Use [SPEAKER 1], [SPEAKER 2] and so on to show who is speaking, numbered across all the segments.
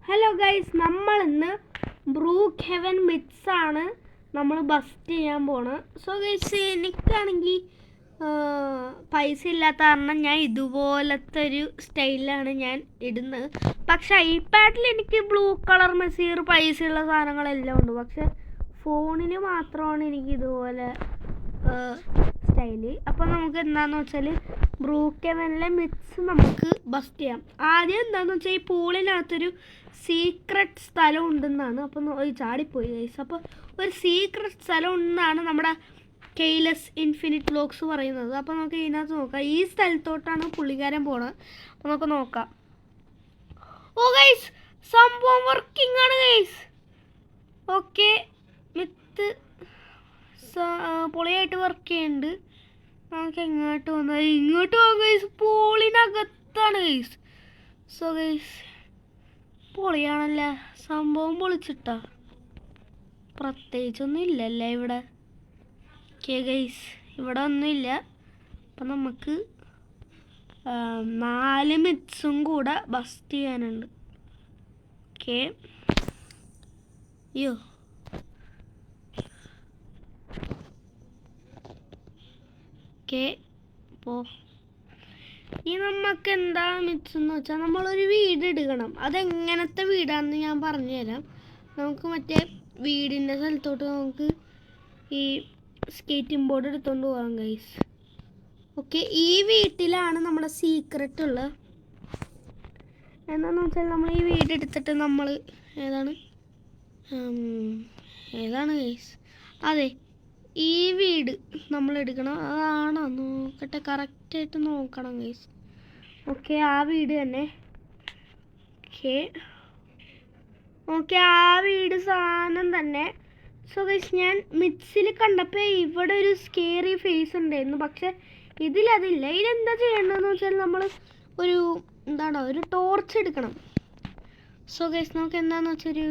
[SPEAKER 1] Hello guys, നമ്മൾ ഇന്ന് brook heaven midst ആണ് നമ്മൾ ബസ്റ്റ് ചെയ്യാൻ പോണത്. സോ ഗൈസ്, എനിക്കാണെങ്കിൽ പൈസ ഇല്ലാത്ത കാരണം ഞാൻ ഇതുപോലത്തെ ഒരു സ്റ്റൈലിലാണ് ഞാൻ ഇടുന്നത്. പക്ഷെ ഐപാഡിൽ എനിക്ക് ബ്ലൂ കളർ മെസീർ പൈസയുള്ള സാധനങ്ങളെല്ലാം ഉണ്ട്. പക്ഷെ ഫോണിന് മാത്രമാണ് എനിക്ക് ഇതുപോലെ സ്റ്റൈല്. അപ്പോൾ നമുക്ക് എന്താണെന്ന് വെച്ചാൽ ബ്രൂക്ക് ഹെവനിലെ മിറ്റ്സ് നമുക്ക് ബസ്റ്റ് ചെയ്യാം. ആദ്യം എന്താണെന്ന് വെച്ചാൽ ഈ പൂളിനകത്തൊരു സീക്രട്ട് സ്ഥലം ഉണ്ടെന്നാണ്. അപ്പം ചാടിപ്പോയി ഗൈസ്. അപ്പോൾ ഒരു സീക്രട്ട് സ്ഥലം ഉണ്ടെന്നാണ് നമ്മുടെ കെയ്ലെസ് ഇൻഫിനിറ്റ് വ്ലോഗ്സ് പറയുന്നത്. അപ്പോൾ നമുക്ക് ഇതിനകത്ത് നോക്കാം. ഈ സ്ഥലത്തോട്ടാണ് പുള്ളിക്കാരൻ പോണത്. അപ്പോൾ നമുക്ക് നോക്കാം. ഓ ഗൈസ്, സംഭവം വർക്കിംഗ് ആണ് ഗൈസ്. ഓക്കെ, മിത്ത് പൊളിയായിട്ട് വർക്ക് ചെയ്യുന്നുണ്ട്. നമുക്ക് എങ്ങോട്ട് വന്നാൽ ഇങ്ങോട്ട് പോകാം ഗൈസ്. പോളിനകത്താണ് ഗൈസ്. സോ ഗൈസ്, പൊളിയാണല്ലേ സംഭവം. പൊളിച്ചിട്ടാ, പ്രത്യേകിച്ചൊന്നും ഇല്ലല്ലേ ഇവിടെ. ഓക്കെ ഗൈസ്, ഇവിടെ ഒന്നുമില്ല. അപ്പം നമുക്ക് 4 മിറ്റ്സും കൂടെ ബസ്റ്റ് ചെയ്യാനുണ്ട്. ഓക്കെ, അയ്യോ ഓക്കെ. അപ്പോൾ ഇനി നമുക്ക് എന്താ മിറ്റ്സ് എന്ന് വെച്ചാൽ നമ്മളൊരു വീട് എടുക്കണം. അതെങ്ങനത്തെ വീടാണെന്ന് ഞാൻ പറഞ്ഞുതരാം. നമുക്ക് മറ്റേ വീടിൻ്റെ സ്ഥലത്തോട്ട് നമുക്ക് ഈ സ്കേറ്റിംഗ് ബോർഡ് എടുത്തുകൊണ്ട് പോകാം ഗൈസ്. ഓക്കെ, ഈ വീട്ടിലാണ് നമ്മുടെ സീക്രട്ട് ഉള്ളത്. എന്താണെന്ന് വെച്ചാൽ നമ്മൾ ഈ വീട് എടുത്തിട്ട് നമ്മൾ ഏതാണ് ഗൈസ്, അതെ ഈ വീട് നമ്മൾ എടുക്കണം. അതാണോ നോക്കട്ടെ, കറക്റ്റായിട്ട് നോക്കണം ഗൈസ്. ഓക്കെ, ആ വീട് തന്നെ. ഓക്കെ ഓക്കെ, ആ വീട് സാധനം തന്നെ. സോ ഗൈസ്, ഞാൻ മിറ്റ്സിൽ കണ്ടപ്പോൾ ഇവിടെ ഒരു സ്കേറി ഫേസ് ഉണ്ടായിരുന്നു. പക്ഷെ ഇതിലതില്ല. ഇതെന്താ ചെയ്യേണ്ടതെന്ന് വെച്ചാൽ നമ്മൾ ഒരു ടോർച്ച് എടുക്കണം. സോ ഗൈസ്, നമുക്ക് എന്താണെന്ന് വെച്ചാൽ ഒരു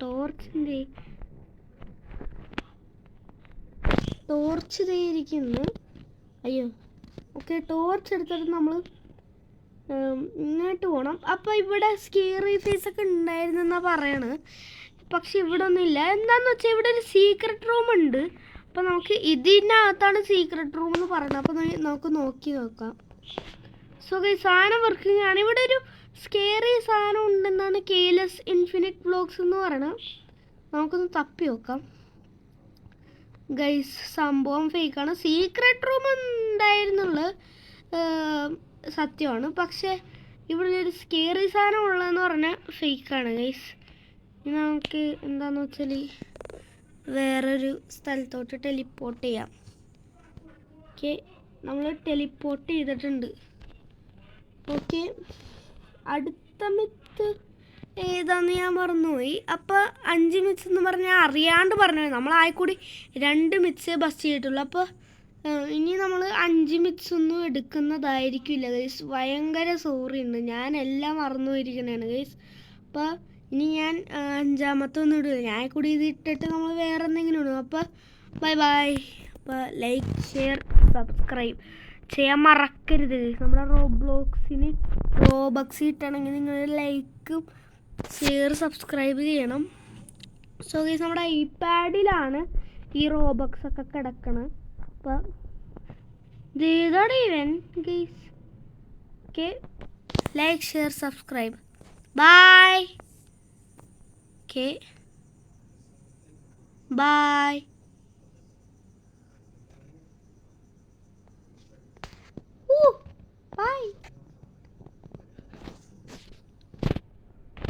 [SPEAKER 1] ടോർച്ച് ഇരിക്കുന്നു. അയ്യോ, ഓക്കെ, ടോർച്ച് എടുത്തിട്ട് നമ്മൾ ഇങ്ങോട്ട് പോകണം. അപ്പോൾ ഇവിടെ സ്കേറി ഫേസ് ഒക്കെ ഉണ്ടായിരുന്നെന്നാണ് പറയണത്. പക്ഷെ ഇവിടെ ഒന്നുമില്ല. എന്താണെന്ന് വെച്ചാൽ ഇവിടെ ഒരു സീക്രട്ട് റൂം ഉണ്ട്. അപ്പോൾ നമുക്ക് ഇതിനകത്താണ് സീക്രട്ട് റൂം എന്ന് പറയുന്നത്. അപ്പോൾ നമുക്ക് നോക്കാം. സോ ഗൈസ്, സാധനം വർക്കിംഗ് ആണ്. ഇവിടെ ഒരു സ്കേറി സാധനം ഉണ്ടെന്നാണ് കെയ്ലെസ് ഇൻഫിനിറ്റ് വ്ലോഗ്സ് എന്ന് പറയുന്നത്. നമുക്കൊന്ന് തപ്പി നോക്കാം ഗൈസ്. സംഭവം ഫേക്കാണ്. സീക്രട്ട് റൂം ഉണ്ടായിരുന്നുള്ളത് സത്യമാണ്. പക്ഷേ ഇവിടെ ഒരു സ്കേറി സാധനം ഉള്ളതെന്ന് പറഞ്ഞാൽ ഫേക്കാണ് ഗൈസ്. ഇനി നമുക്ക് എന്താണെന്ന് വെച്ചാൽ വേറൊരു സ്ഥലത്തോട്ട് ടെലിപ്പോർട്ട് ചെയ്യാം. ഓക്കെ, നമ്മൾ ടെലിപ്പോർട്ട് ചെയ്തിട്ടുണ്ട്. ഓക്കെ, അടുത്ത മിത്ത് ഏതാന്ന് ഞാൻ മറന്നുപോയി. അപ്പോൾ 5 മിറ്റ്സ് എന്ന് പറഞ്ഞാൽ അറിയാണ്ട് പറഞ്ഞു. നമ്മൾ ആയിക്കൂടി 2 മിറ്റ്സേ ബസ്റ്റ് ചെയ്തിട്ടുള്ളൂ. അപ്പോൾ ഇനി നമ്മൾ 5 മിറ്റ്സ് ഒന്നും എടുക്കുന്നതായിരിക്കില്ല ഗൈസ്. ഭയങ്കര സോറി ഉണ്ട്, ഞാൻ എല്ലാം മറന്നു പോയിരിക്കണേണ് ഗൈസ്. അപ്പോൾ ഇനി ഞാൻ 5ാമത്തെ ഒന്നും ഇടില്ല. ഞാൻ കൂടി ഇത് ഇട്ടിട്ട് നമ്മൾ വേറെ എന്തെങ്കിലും ഇടും. അപ്പോൾ ബൈ ബൈ. അപ്പോൾ ലൈക്ക്, ഷെയർ, സബ്സ്ക്രൈബ് ചെയ്യാൻ മറക്കരുത്. നമ്മുടെ റോബക്സ് കിട്ടണമെങ്കിൽ നിങ്ങൾ ലൈക്കും ഷെയർ സബ്സ്ക്രൈബ് ചെയ്യണം. സോ ഗൈസ്, നമ്മുടെ ഐപാഡിലാണ് ഈ റോബക്സ് ഒക്കെ കിടക്കണം. അപ്പോൾ ഇതേതാണ് ഇവൻ guys. Okay, like, share, subscribe. Bye. Okay. Bye.